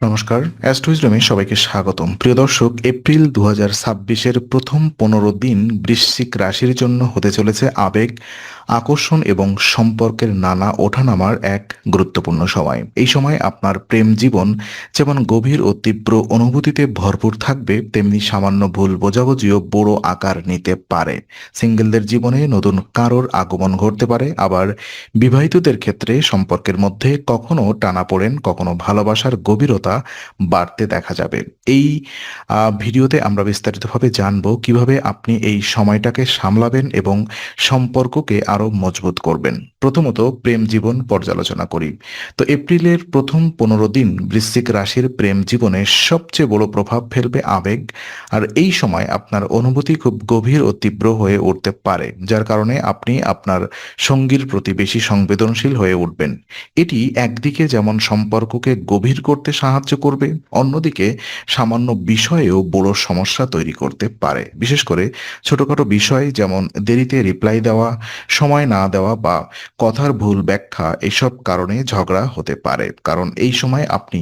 নমস্কার, অ্যাস্ট্রোইজমে সবাইকে স্বাগতম। প্রিয় দর্শক, এপ্রিল 2026-এর প্রথম 15 দিন বৃশ্চিক রাশির জন্য হতে চলেছে আবেগ, আকর্ষণ এবং সম্পর্কের নানা ওঠানামার এক গুরুত্বপূর্ণ সময়। এই সময় আপনার প্রেম জীবন যেমন গভীর ও তীব্র অনুভূতিতে ভরপুর থাকবে, তেমনি সামান্য ভুল বোঝাবুঝিও বড় আকার নিতে পারে। সিঙ্গেলদের জীবনে নতুন কারোর আগমন ঘটতে পারে, আবার বিবাহিতদের ক্ষেত্রে সম্পর্কের মধ্যে কখনো টানাপোড়েন, কখনো ভালোবাসার গভীরতা বাড়তে দেখা যাবে। এই ভিডিওতে আমরা বিস্তারিতভাবে জানবো কিভাবে আপনি এই সময়টাকে সামলাবেন এবং সম্পর্ককে আরো মজবুত করবেন। প্রথমত প্রেম জীবন পর্যালোচনা করি। তো এপ্রিলের প্রথম 15 দিন বৃশ্চিক রাশির প্রেম জীবনে সবচেয়ে বড় প্রভাব ফেলবে আবেগ। আর এই সময় আপনার অনুভূতি খুব গভীর ও তীব্র হয়ে উঠতে পারে, যার কারণে আপনি আপনার সঙ্গীর প্রতি বেশি সংবেদনশীল হয়ে উঠবেন। এটি একদিকে যেমন সম্পর্ককে গভীর করতে সাহায্য করবে, অন্যদিকে সামান্য বিষয়েও বড় সমস্যা তৈরি করতে পারে। বিশেষ করে ছোটখাটো বিষয় যেমন দেরিতে রিপ্লাই দেওয়া, সময় না দেওয়া বা কথার ভুল ব্যাখ্যা, এসব কারণে ঝগড়া হতে পারে। কারণ এই সময় আপনি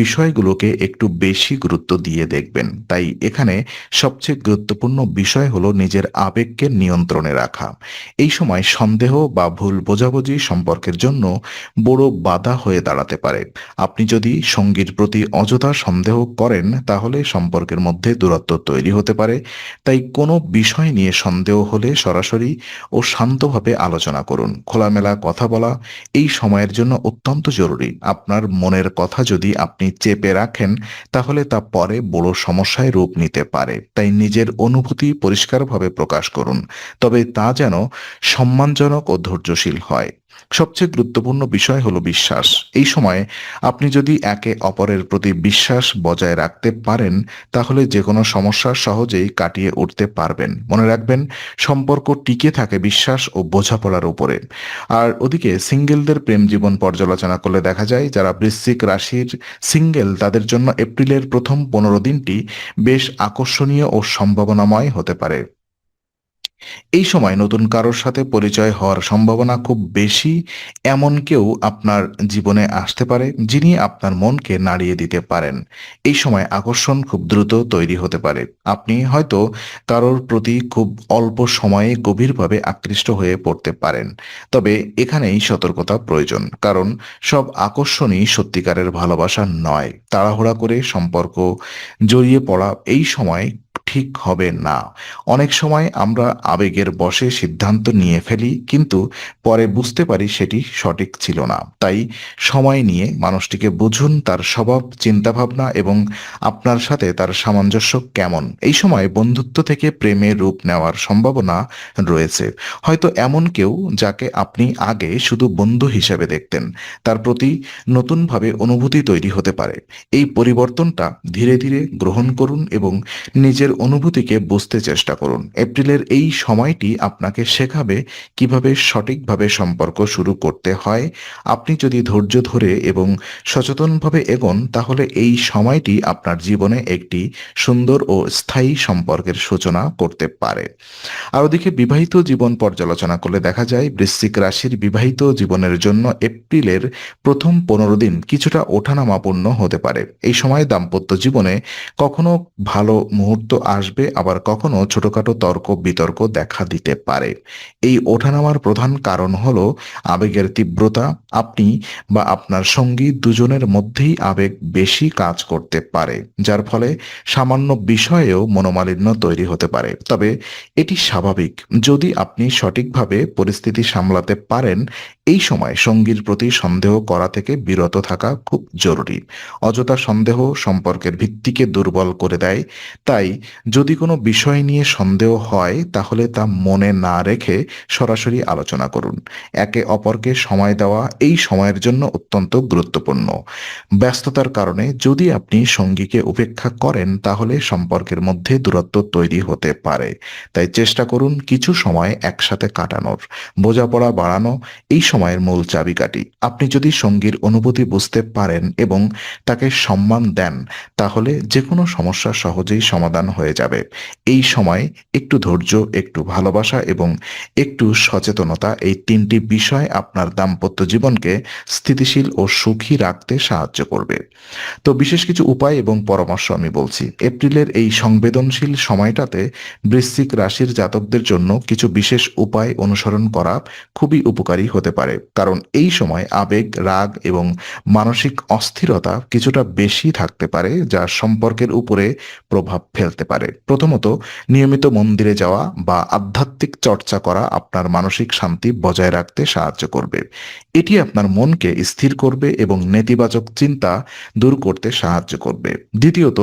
বিষয়গুলোকে একটু বেশি গুরুত্ব দিয়ে দেখবেন। তাই এখানে সবচেয়ে গুরুত্বপূর্ণ বিষয় হলো নিজের আবেগকে নিয়ন্ত্রণে রাখা। এই সময় সন্দেহ বা ভুল বোঝাবুঝি সম্পর্কের জন্য বড় বাধা হয়ে দাঁড়াতে পারে। আপনি যদি সঙ্গীর প্রতি অযথা সন্দেহ করেন, তাহলে সম্পর্কের মধ্যে দূরত্ব তৈরি হতে পারে। তাই কোনো বিষয় নিয়ে সন্দেহ হলে সরাসরি ও শান্তভাবে আলোচনা করুন। খোলামেলা কথা বলা এই সময়ের জন্য অত্যন্ত জরুরি। আপনার মনের কথা যদি আপনি চেপে রাখেন, তাহলে তা পরে বড় সমস্যায় রূপ নিতে পারে। তাই নিজের অনুভূতি পরিষ্কারভাবে প্রকাশ করুন, তবে তা যেন সম্মানজনক ও ধৈর্যশীল হয়। সবচেয়ে গুরুত্বপূর্ণ বিষয় হলো বিশ্বাস। এই সময়ে আপনি যদি একে অপরের প্রতি বিশ্বাস বজায় রাখতে পারেন, তাহলে যে কোনো সমস্যা সহজেই কাটিয়ে উঠতে পারবেন। মনে রাখবেন, সম্পর্ক টিকে থাকে বিশ্বাস ও বোঝাপড়ার উপরে। আর ওদিকে সিঙ্গেলদের প্রেম জীবন পর্যালোচনা করলে দেখা যায়, যারা বৃশ্চিক রাশির সিঙ্গেল, তাদের জন্য এপ্রিলের প্রথম 15 দিনটি বেশ আকর্ষণীয় ও সম্ভাবনাময় হতে পারে। এই সময় নতুন কারোর সাথে পরিচয় হওয়ার সম্ভাবনা খুব বেশি। এমন কেউ আপনার জীবনে আসতে পারে যিনি আপনার মনকে নাড়িয়ে দিতে পারেন। এই সময় আকর্ষণ খুব দ্রুত তৈরি হতে পারে। আপনি হয়তো কারোর প্রতি খুব অল্প সময়ে গভীরভাবে আকৃষ্ট হয়ে পড়তে পারেন। তবে এখানেই সতর্কতা প্রয়োজন, কারণ সব আকর্ষণই সত্যিকারের ভালোবাসা নয়। তাড়াহুড়া করে সম্পর্ক জড়িয়ে পড়া এই সময় ঠিক হবে না। অনেক সময় আমরা আবেগের বশে সিদ্ধান্ত নিয়ে ফেলি, কিন্তু পরে বুঝতে পারি সেটি সঠিক ছিল না। তাই সময় নিয়ে মানুষটিকে বুঝুন, তার স্বভাব, চিন্তাভাবনা এবং আপনার সাথে তার সামঞ্জস্য কেমন। এই সময় বন্ধুত্ব থেকে প্রেমে রূপ নেওয়ার সম্ভাবনা রয়েছে। হয়তো এমন কেউ যাকে আপনি আগে শুধু বন্ধু হিসেবে দেখতেন, তার প্রতি নতুনভাবে অনুভূতি তৈরি হতে পারে। এই পরিবর্তনটা ধীরে ধীরে গ্রহণ করুন এবং নিজের অনুভূতিকে বুঝতে চেষ্টা করুন। এপ্রিলের এই সময়টি আপনাকে শেখাবে কিভাবে সঠিকভাবে সম্পর্ক শুরু করতে হয়। আপনি যদি ধৈর্য ধরে এবং সচেতনভাবে এগোন, তাহলে এই সময়টি আপনার জীবনে একটি সুন্দর ও স্থায়ী সম্পর্কের সূচনা করতে পারে। আর ওদিকে বিবাহিত জীবন পর্যালোচনা করলে দেখা যায়, বৃশ্চিক রাশির বিবাহিত জীবনের জন্য এপ্রিলের প্রথম 15 দিন কিছুটা ওঠানামাপূর্ণ হতে পারে। এই সময় দাম্পত্য জীবনে কখনো ভালো মুহূর্ত আসবে, আবার কখনো ছোটখাটো তর্ক বিতর্ক দেখা দিতে পারে। এই ওঠানামার প্রধান কারণ হলো আবেগের তীব্রতা। আপনি বা আপনার সঙ্গী দুজনের মধ্যেই আবেগ বেশি কাজ করতে পারে, যার ফলে সামান্য বিষয়েও মনোমালিন্য তৈরি হতে পারে। তবে এটি স্বাভাবিক। যদি আপনি সঠিকভাবে পরিস্থিতি সামলাতে পারেন, এই সময় সঙ্গীর প্রতি সন্দেহ করা থেকে বিরত থাকা খুব জরুরি। অযথা সন্দেহ সম্পর্কের ভিত্তিকে দুর্বল করে দেয়। তাই যদি কোনো বিষয় নিয়ে সন্দেহ হয়, তাহলে তা মনে না রেখে সরাসরি আলোচনা করুন। একে অপরকে সময় দেওয়া এই সময়ের জন্য অত্যন্ত গুরুত্বপূর্ণ। ব্যস্ততার কারণে যদি আপনি সঙ্গীকে উপেক্ষা করেন, তাহলে সম্পর্কের মধ্যে দূরত্ব তৈরি হতে পারে। তাই চেষ্টা করুন কিছু সময় একসাথে কাটানোর। বোঝাপড়া বাড়ানো এই সময়ের মূল চাবিকাঠি। আপনি যদি সঙ্গীর অনুভূতি বুঝতে পারেন এবং তাকে সম্মান দেন, তাহলে যে কোনো সমস্যা সহজেই সমাধান হয়ে যাবে। এই সময় একটু ধৈর্য, একটু ভালোবাসা এবং একটু সচেতনতা, এই তিনটি বিষয় আপনার দাম্পত্য জীবনে জীবনকে স্থিতিশীল ও সুখী রাখতে সাহায্য করবে। তো বিশেষ কিছু উপায় এবং পরামর্শ আমি বলছি। এপ্রিলের এই সংবেদনশীল সময়টাতে বৃশ্চিক রাশির জাতকদের জন্য কিছু বিশেষ উপায় অনুসরণ করা খুবই উপকারী হতে পারে, কারণ এই সময় আবেগ, রাগ এবং মানসিক অস্থিরতা কিছুটা বেশি থাকতে পারে, যা সম্পর্কের উপরে প্রভাব ফেলতে পারে। প্রথমত, নিয়মিত মন্দিরে যাওয়া বা আধ্যাত্মিক চর্চা করা আপনার মানসিক শান্তি বজায় রাখতে সাহায্য করবে। এটি আপনার মনকে স্থির করবে এবং নেতিবাচক চিন্তা দূর করতে সাহায্য করবে। দ্বিতীয়ত,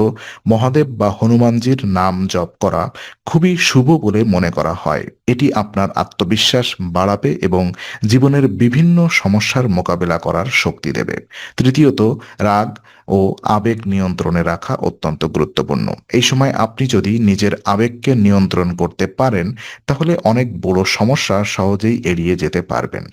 মহাদেব বা হনুমানজির নাম জপ করা খুবই শুভ বলে মনে করা হয়। এটি আপনার আত্মবিশ্বাস বাড়াবে এবং জীবনের বিভিন্ন সমস্যার মোকাবেলা করার শক্তি দেবে। তৃতীয়ত, রাগ ও আবেগ নিয়ন্ত্রণে রাখা অত্যন্ত গুরুত্বপূর্ণ। এই সময় আপনি যদি নিজের আবেগকে নিয়ন্ত্রণ করতে পারেন, তাহলে অনেক বড় সমস্যা সহজেই এড়িয়ে যেতে পারবেন।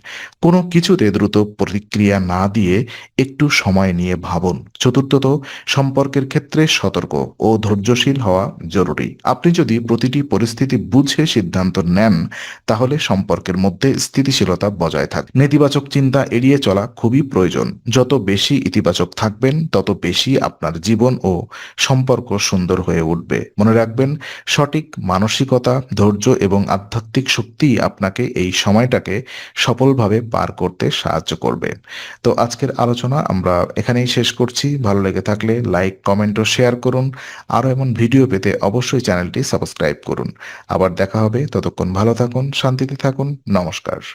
কোনো কিছুতে দ্রুত প্রতিক্রিয়া না দিয়ে একটু সময় নিয়ে ভাবুন। চতুর্থত, সম্পর্কের ক্ষেত্রে সতর্ক ও ধৈর্যশীল হওয়া জরুরি। আপনি যদি প্রতিটি পরিস্থিতি বুঝে সিদ্ধান্ত নেন, তাহলে সম্পর্কের মধ্যে স্থিতিশীলতা বজায় থাকে। নেতিবাচক চিন্তা এড়িয়ে চলা খুবই প্রয়োজন। যত বেশি ইতিবাচক থাকবেন, তত বেশি আপনার জীবন ও সম্পর্ক সুন্দর হয়ে উঠবে। মনে রাখবেন, সঠিক মানসিকতা, ধৈর্য এবং আধ্যাত্মিক শক্তি আপনাকে এই সময়টাকে সফলভাবে পার করতে সাহায্য করবে। তো আজকের আলোচনা আমরা এখানেই শেষ করছি। ভালো লেগে থাকলে লাইক, কমেন্ট ও শেয়ার করুন। আরও এমন ভিডিও পেতে অবশ্যই চ্যানেলটি সাবস্ক্রাইব করুন। আবার দেখা হবে। ততক্ষণ ভালো থাকুন, শান্তিতে থাকুন। নমস্কার।